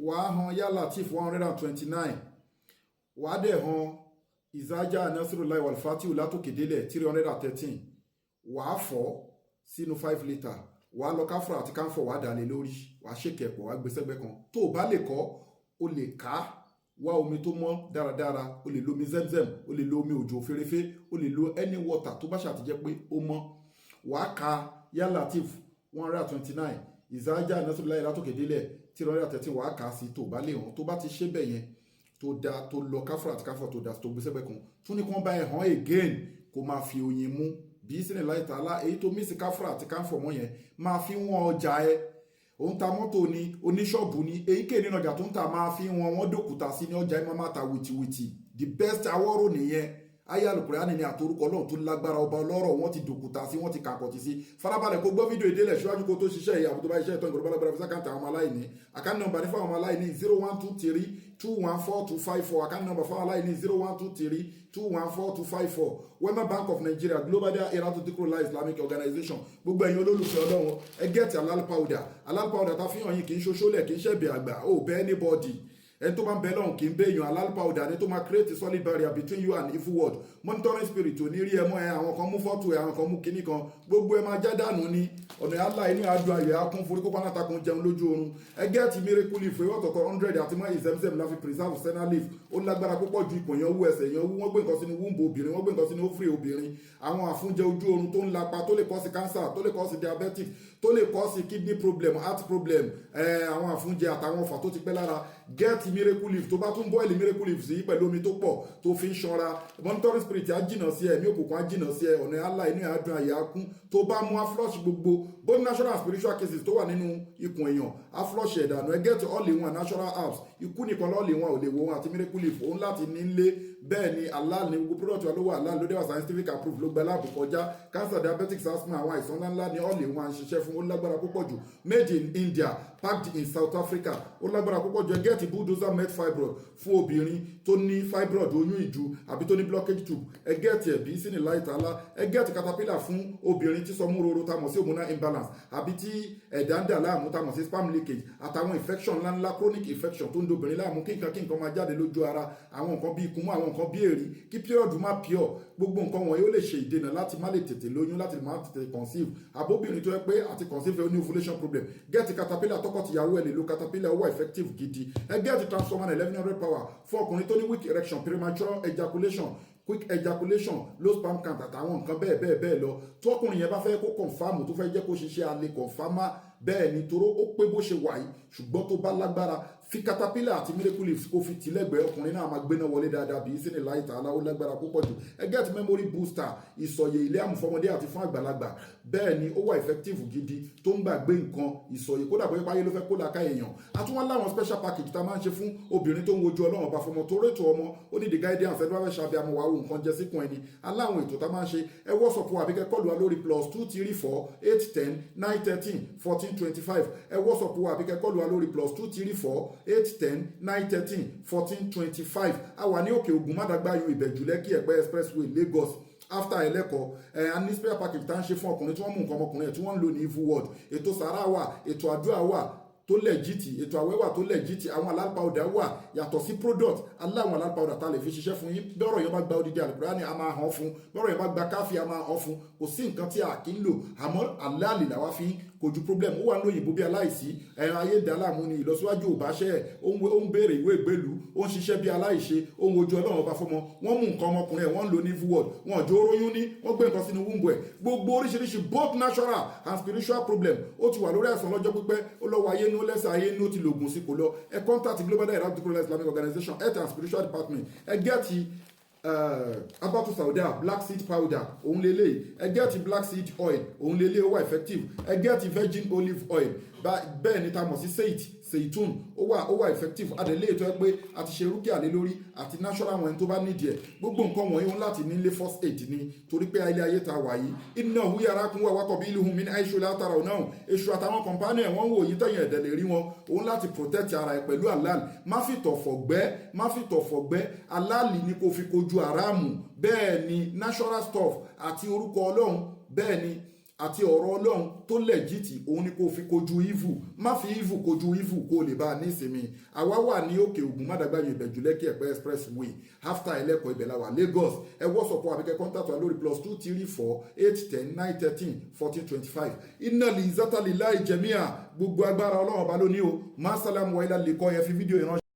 wàá han Ya-Lateef 129 wàá dẹ̀ han Isaja Nasrullahi Walfatihu látòkè délẹ̀ 313 wàá fọ́ sínú 5 litre wàá lọ káfúrà àti káńfọ̀ wàá dà lé lórí wàá ṣèkẹ̀pọ̀ wàá gbé sẹ́gbẹ́ kan tó o bá lè kọ́ o lè ká wá omi tó mọ́ dáradára o lè lo omi zemzem o lè lo omi òjò fèrèfé o lè lo any water tó bá ṣàtijẹ́ pé ó mọ́ wàá ka Ya-Lateef 129 Isaja Nasrullahi látòkè délẹ̀ 313 wàá kà á sí tó bá lè hàn tó bá ti ṣe bẹ́ẹ̀ yẹn tó da tó lọ káfúrà àti káfúrà tó da tó gbé sẹ́gbẹ́ kan tún ní kí wọ́n bá ẹ̀ hàn again kó máa fi oyin mú bí sínú láì tààlà èyí tó mísì káfúrà àti káfọ̀ mọ́ yẹn máa fi wọ́n ọjà ẹ òun ta mọ́tò ni oníṣọ́ọ̀bù ni èyíkéyìí nínú ọjà tó ń ta máa fi wọ́n dòkúta sí ní ọjà ẹ máa ta wìtìwìtì the best awọ́rò nìyẹn ayé Al-Qur'ani ni àtorúkọ Ọlọ́run tó lágbára ọba ọlọ́rọ̀ wọ́n ti dòkúta sí wọ́n ti kàkọ̀tì sí farabalẹ̀ kó gbọ́ fídíò ìdílẹ̀ ṣíwájú kó tó ṣiṣẹ́ ìyàwó tó bá iṣẹ́ ìtọ́ ìgbọ̀rọ̀ balagbara fisa kàńtà àwọn aláìní àkáǹtì nọ́mbà ní fáwọn aláìní 0123 214 254 àkáǹtì nọ́mbà fáwọn aláìní 0123 214 254 Wema Bank of Nigeria Global Dahiratu Dhikrlahi Islamic Organization gbogbo ẹ̀yin olólùfẹ́ Ọlọ́run ẹ gẹ́ẹ̀tì halal powder tá fi hàn yín kì í ṣoṣólẹ̀ kì í ṣẹ̀bẹ̀ àgbà ó bẹ́ anybody ẹni tó bá ń bẹ lọ́hùn kì í bẹ èèyàn halal powder ni tó máa create a solid barrier between you and evil world monitoring spirit ò ní rí ẹ mọ́ ẹ àwọn kan mú fọ́tò ẹ àwọn kan mú kinní kan gbogbo ẹ máa já dànù ni ọ̀nà àlá inú àdùn ayọ̀ akún forí kópa náà takùn jẹun lójú oorun ẹgẹ́ ti miracle leaf ewé ọ̀tọ̀tọ̀ 100 àti mọ́ ìzẹ́mzẹ́m láfi preserve senna leaf ó lágbára púpọ̀ ju ipò yẹn wú ẹsẹ̀ yẹn wú wọ́n gbé nǹkan sínú wúńbò obìnrin wọ́n gbé nǹkan sínú ófìrì obìnrin àwọn àfúnjẹ ojú oorun tó ń lapa tó lè kọ́ sí cancer tó lè kọ́ sí diabetic tó lè kọ́ sí kidney problem heart problem àwọn àfúnjẹ àtàwọn ọ̀fà tó ti pẹ́ lára get miracle leaf tó bá tún bọ́ọ̀lì miracle leaf sí pẹ̀lú omi tó pọ̀ tó fi ń ṣanra monitoring spirit á jìnà sí ẹ ẹ̀mí òkùnkùn á jìnà sí ẹ ọ̀nà àlá inú àdùn àyà kún tó bá mú aflush gbogbo both natural and spiritual cases tó wà nínú ikùn èèyàn aflush ẹ̀dànù ẹ get all in one natural herbs ikú nìkan lọ́ọ̀lì wọn ò lè wo wọn àti miracle leaf òun láti nílé bẹ́ẹ̀ ni halal ni gbogbo product wa ló wà halal ló dé wà scientific approved ló gba láàbù kọjá cancer diabetes asthma àwọn àìsàn ńláńlá ni all in one ń ṣiṣẹ́ fún ó lágbára púpọ̀ jù made in India packed in South Africa ó lágbára púpọ̀ jù ẹ get bulldozer med fibroid fún obìnrin tó ní fibroid oyún ìju àbí tó ní blockage tube ẹ get ẹ̀bí sínú láìtàlá ẹ get caterpillar fún obìnrin tí sọmú roro tamọ̀ sí hormonal imbalance àbí tí ẹ̀dá ń dà láàmú tamọ̀ sí sperm leakage àtàwọn infection ńláńlá chronic infection tó ń dobìnrin láàmú kí nǹkan máa jáde lójú ara àwọn nǹkan bí ikùn mú àwọn nǹkan bí èrí kí period má pure gbogbo nǹkan wọ̀nyí ó lè ṣe ìdènà láti má lè tètè lóyún láti má tètè conceive àbóbìnrin tó yẹ pé àti conceive ní ovulation problem get caterpillar tọkọtìyàwó ẹ lè lo caterpillar ó wà effective gidi ẹ get transformer 1100 power fún ọkùnrin tó ní weak erection premature ejaculation quick ejaculation low sperm count àtàwọn nǹkan bẹ́ẹ̀ lọ tọkùnrin yẹn bá fẹ́ kó confam tó fẹ́ jẹ́ kó ṣiṣẹ́ alẹ́ confama bẹ́ẹ̀ ni toró ó pé bó ṣe wà yìí ṣùgbọ́n tó bá lágbára fi caterpillar àti miracle leaves kó fi tìlẹ́gbẹ̀ẹ́ ọkùnrin náà máa gbéná wọlé dáadáa bí sínú láì tààlà ó lágbára púpọ̀ jù ẹ get memory booster ìsọ̀yè ilé àmúfọmọdé àti fún àgbàlagbà bẹ́ẹ̀ ni ó wà effective gidi tó ń gbàgbé nǹkan ìsọ̀yè kódà bóyá páyé ló fẹ́ kó làákà èèyàn àtúwọ́n láwọn special package tá a máa ń ṣe fún obìnrin tó ń wojú Ọlọ́run ọba fọmọ tó rétò ọmọ ó ní the guidance ẹni wá fẹ́ ṣàbí àmọ́ wàá wo nǹkan jẹ síkùn ẹni aláwọn ètò tá a máa ń ṣe ẹ wọ́sọ̀pọ̀ àbíkẹ́ kọlù wa lórí +234 810 913 1425 ẹ wọ́sọ̀pọ̀ àbíkẹ́ kọlù wa lórí +234 810 913 1425 a wà ní òkè Ògùn Mádàgbáyò Ìbẹ̀jú Lẹ́kì Ẹ̀pẹ́ expressway Lagos after ẹlẹ́kọ̀ọ́ and ní spare package tá ń ṣe fún ọkùnrin tí wọ́n mú nǹkan ọmọkùnrin ẹ̀ tí wọ́n ń lò ní evil world ètò sàrà wà ètò àdúrà wà tó lẹ́jìtì ètò àwẹ́wà tó lẹ́jìtì àwọn halal powder wà yàtọ̀ sí product aláwọn halal powder tá lè fi ṣiṣẹ́ fún yín bẹ́ọ̀rọ̀ yẹn bá gba odidi Al-Qur'ani a máa hàn fún bẹ́ọ̀rọ̀ yẹn bá gba káfí a máa hàn fún kò sí nǹkan tí a kì í lò àmọ́ aláàlì làwa fi kò ju problem ó wà ní òyìnbó bí aláìsí ẹ̀rọ ayé ìdálàmú ni ìlọsíwájú ò bá ṣẹ́ ẹ̀ ó ń béèrè ìwé ìgbélú ó ń ṣiṣẹ́ bí aláìṣe ó ń wojú Ọlọ́run ọba fọmọ wọ́n mú nǹkan ọmọkùnrin ẹ̀ wọ́n ń lò ní word wọn ò jó róyún ní wọ́n gbé nǹkan sínú wúńbù ẹ̀ gbogbo oríṣiríṣi both natural and spiritual problem ó ti wà lórí àìsàn lọ́jọ́ pípẹ́ ó lọ́wọ́ ayé ní ó lẹ́sẹ̀ ayé ní ó ti lògùn sí kò lọ ẹ contact Global Dahiratu Dhikrlahi Islamic Organization health and spiritual department ẹ gẹ́ẹ̀tì abatu sauda black seed powder òun lélẹ̀ ẹ gẹ́ẹ̀tì black seed oil òun lélẹ̀ ó wà effective ẹ gẹ́ẹ̀tì virgin olive oil bẹ́ẹ̀ ni ta mọ̀ sí seitun ó wà effective adẹ̀lé ètò ẹ pé a ti ṣe rúkìá lé lórí àti natural wọn tó bá nídìí ẹ̀ gbogbo nǹkan wọ̀nyí wọn láti nílé first aid ni torí pé ilé ayé ta wà yìí iná hu yàrá kún wà wákọ̀ bí ìlú hun mi ní àìṣó látara ọ̀nà èṣù àtàwọn kọ̀ǹpánì ẹ̀ wọ́n wò yí tẹ̀yìn ẹ̀dẹ̀ lè rí wọn òun láti protect ara ẹ̀ pẹ̀lú halal má fi tọ̀fọ̀ gbẹ́ halal ni kò fi kojú haramu bẹ́ẹ̀ ni natural stuff àti orúkọ Ọlọ́run bẹ́ẹ̀ ni àti ọ̀rọ̀ ọlọ́run tó lẹ́jìtì òun ni kò fi kojú evil má fi evil kojú evil kó lè bá a ní ìsinmi àwa wà ní òkè ògùn mádàgbàyè ìbẹ̀jú lẹ́kì ẹ̀pẹ́ expressway after ẹlẹ́kọ̀ọ́ ibẹ̀ la wà Lagos ẹ wọ́sọ̀pọ̀ àbíkẹ́ kọ́ńtàtù wa lórí +234 810 913 1425 iná lè zátàlì láì jẹ̀míà gbogbo agbára ọlọ́run ọba lóní o má sálámù wa ilà lè kọ́ yẹn fi fídíò ìránṣẹ́.